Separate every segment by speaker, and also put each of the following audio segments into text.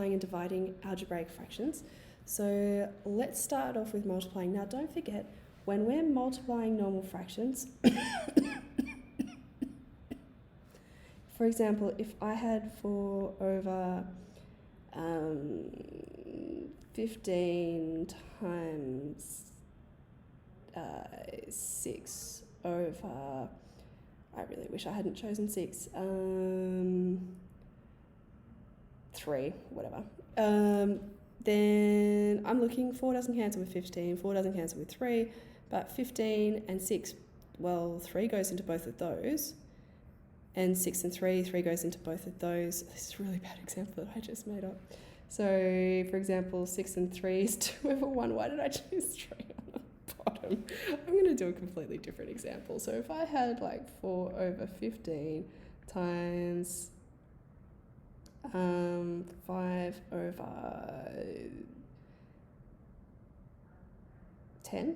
Speaker 1: multiplying and dividing algebraic fractions. So let's start off with multiplying. Now don't forget, when we're multiplying normal fractions, for example, if I had 4 over 15 times 6 over, I really wish I hadn't chosen 6, 3, whatever. Then I'm looking, 4 doesn't cancel with 15, 4 doesn't cancel with 3, but 15 and 6, well, 3 goes into both of those, and 6 and 3 goes into both of those. This is a really bad example that I just made up. So, for example, 6 and 3 is 2 over 1. Why did I choose 3 on the bottom? I'm going to do a completely different example. So if I had like 4 over 15 times 5 over 10?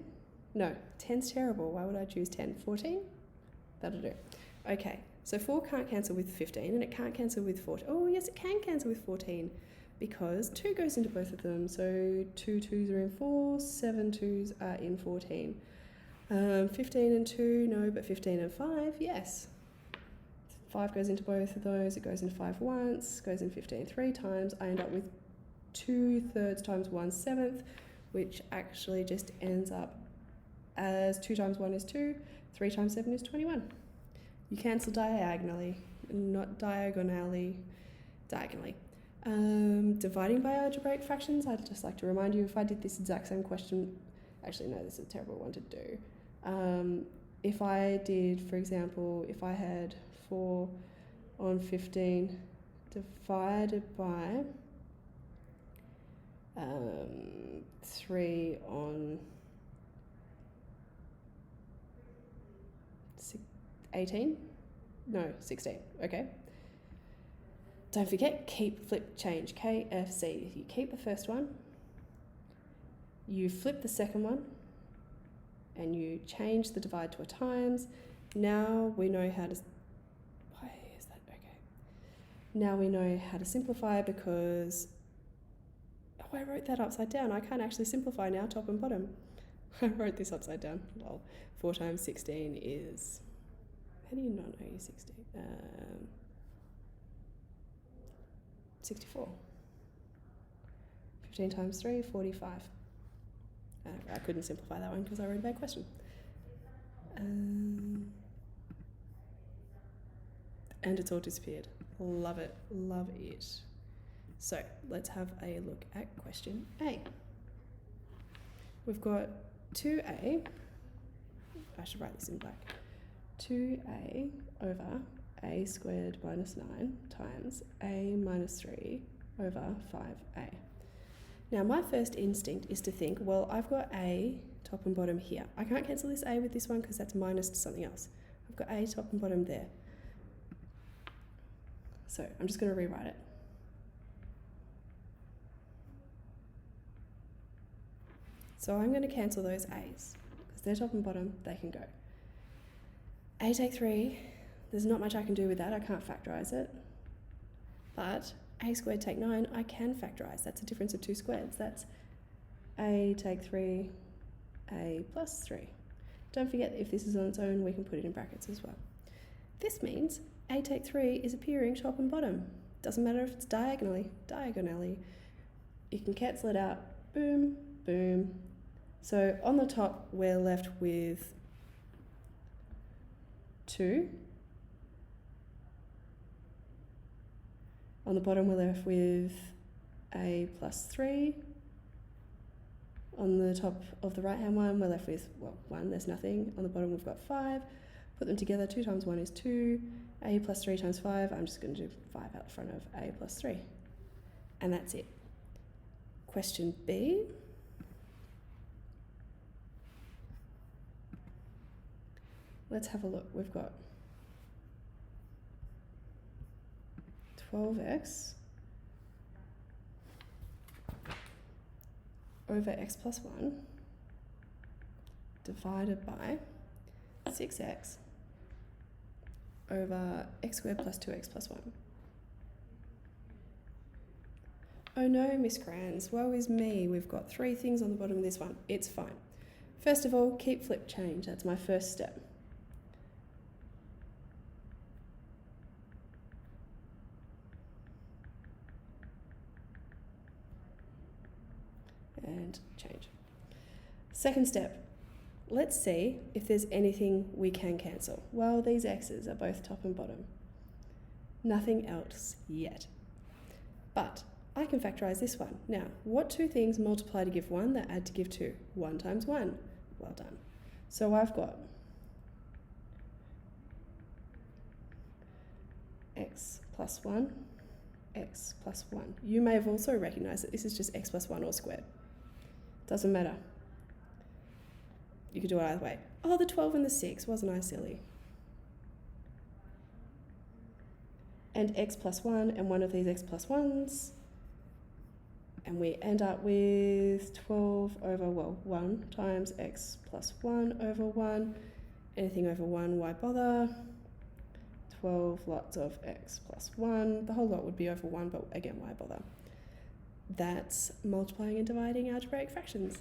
Speaker 1: No, 10's terrible. Why would I choose 10? 14? That'll do. Okay, so 4 can't cancel with 15 and it can't cancel with 14. Oh, yes, it can cancel with 14 because 2 goes into both of them. So 2 2s are in 4, 7 2s are in 14. 15 and 2, no, but 15 and 5, yes. 5 goes into both of those, it goes into 5 once, goes in 15 3 times. I end up with 2/3 times 1/7, which actually just ends up as 2 times 1 is 2, 3 times 7 is 21. You cancel diagonally, not diagonally, diagonally. Dividing by algebraic fractions, I'd just like to remind you, if I did this exact same question, actually no, this is a terrible one to do. If I did, for example, if I had 4 on 15 divided by 3 on 18? No, 16, okay. Don't forget, keep, flip, change, KFC. You keep the first one, you flip the second one, and you change the divide to a times. Now we know how to, why is that, okay. Now we know how to simplify because, oh, I wrote that upside down. I can't actually simplify now, top and bottom. I wrote this upside down. Lol. 4 times 16 is, how do you not know you're 16? 64. 15 times 3, 45. I couldn't simplify that one because I wrote a bad question. And it's all disappeared. Love it, love it. So let's have a look at question A. We've got 2a, I should write this in black, 2a over a squared minus 9 times a minus 3 over 5a. Now my first instinct is to think, well, I've got a top and bottom here. I can't cancel this a with this one because that's minus to something else. I've got a top and bottom there. So I'm just going to rewrite it. So I'm going to cancel those a's because they're top and bottom, they can go. A take 3, there's not much I can do with that, I can't factorise it. But a squared take 9, I can factorise. That's a difference of 2 squareds. That's a take 3, a plus 3. Don't forget, if this is on its own, we can put it in brackets as well. This means a take 3 is appearing top and bottom. Doesn't matter if it's diagonally. You can cancel it out. Boom, boom. So on the top, we're left with 2. On the bottom, we're left with a plus 3. On the top of the right-hand one, we're left with, well, 1, there's nothing. On the bottom, we've got 5. Put them together, 2 times 1 is 2. A plus 3 times 5, I'm just going to do 5 out the front of a plus 3. And that's it. Question B. Let's have a look. We've got 12x over x plus 1 divided by 6x over x squared plus 2x plus 1. Oh no, Miss Crans, woe is me. We've got 3 things on the bottom of this one. It's fine. First of all, keep flip change. That's my first step. And change. Second step, let's see if there's anything we can cancel. Well, these x's are both top and bottom. Nothing else yet. But I can factorise this one. Now, what 2 things multiply to give 1 that add to give 2? 1 times 1. Well done. So I've got x plus 1, x plus 1. You may have also recognised that this is just x plus 1 all squared. Doesn't matter. You could do it either way. Oh, the 12 and the 6. Wasn't I silly? And x plus 1 and one of these x plus 1s. And we end up with 12 over, well, 1 times x plus 1 over 1. Anything over 1, why bother? 12 lots of x plus 1. The whole lot would be over 1, but again, why bother? That's multiplying and dividing algebraic fractions.